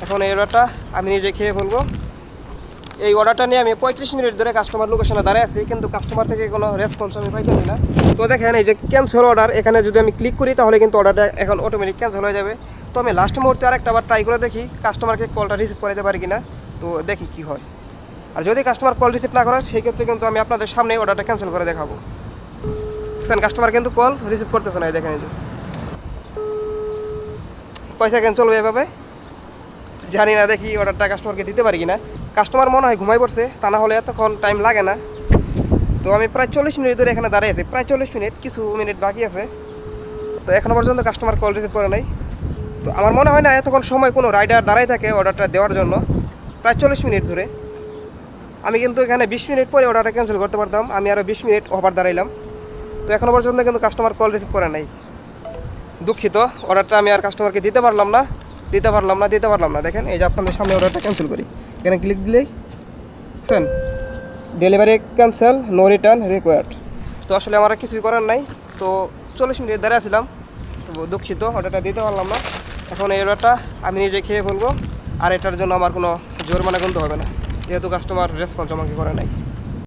এখন এই অর্ডারটা আমি নিজে খেয়ে ফেলবো। এই অর্ডারটা নিয়ে আমি 35 মিনিট ধরে কাস্টমার লোকেশনে দাঁড়িয়ে আছি, কিন্তু কাস্টমার থেকে কোনো রেসপন্স আমি পাইতেছি না। তো দেখেন এই যে ক্যান্সেল অর্ডার, এখানে যদি আমি ক্লিক করি তাহলে কিন্তু অর্ডারটা এখন অটোমেটিক ক্যান্সেল হয়ে যাবে। তো আমি লাস্ট মুহূর্তে আরেকটা আবার ট্রাই করে দেখি কাস্টমারকে কলটা রিসিভ করে দিতে পারি কিনা, তো দেখি কি হয়। আর যদি কাস্টমার কল রিসিভ না করে সেই ক্ষেত্রে কিন্তু আমি আপনাদের সামনে অর্ডারটা ক্যান্সেল করে দেখাবো। দেখছেন কাস্টমার কিন্তু কল রিসিভ করতেছে না, দেখেন এই যে পয়সা ক্যান্সেল চলবে এভাবে। জানি না, দেখি অর্ডারটা কাস্টমারকে দিতে পারি কিনা। কাস্টমার মনে হয় ঘুমাই পড়ছে, তা না হলে এতক্ষণ টাইম লাগে না। তো আমি প্রায় 40 মিনিট ধরে এখানে দাঁড়িয়ে আছি, প্রায় 40 মিনিট, কিছু মিনিট বাকি আছে। তো এখনও পর্যন্ত কাস্টমার কল রিসিভ করে নাই। তো আমার মনে হয় না এতক্ষণ সময় কোনো রাইডার দাঁড়াই থাকে অর্ডারটা দেওয়ার জন্য, প্রায় 40 মিনিট ধরে। আমি কিন্তু এখানে 20 মিনিট পরে অর্ডারটা ক্যান্সেল করতে পারতাম, আমি আরও 20 মিনিট ওভার দাঁড়াইলাম। তো এখনও পর্যন্ত কিন্তু কাস্টমার কল রিসিভ করে নাই। দুঃখিত, অর্ডারটা আমি আর কাস্টমারকে দিতে পারলাম না। দেখেন এই যে আপনাদের সামনে অর্ডারটা ক্যান্সেল করি, এখানে ক্লিক দিলেই বুঝছেন delivery cancel, no return required. তো আসলে আমার আর কিছুই করার নাই। তো 40 মিনিট দাঁড়িয়ে ছিলাম, তো দুঃখিত অর্ডারটা দিতে পারলাম না। এখন এই অর্ডারটা আমি নিজে খেয়ে ফেলবো, আর এটার জন্য আমার কোনো জরিমানা গুনতে হবে না, যেহেতু কাস্টমার রেসপন্স আমাকে করে নাই।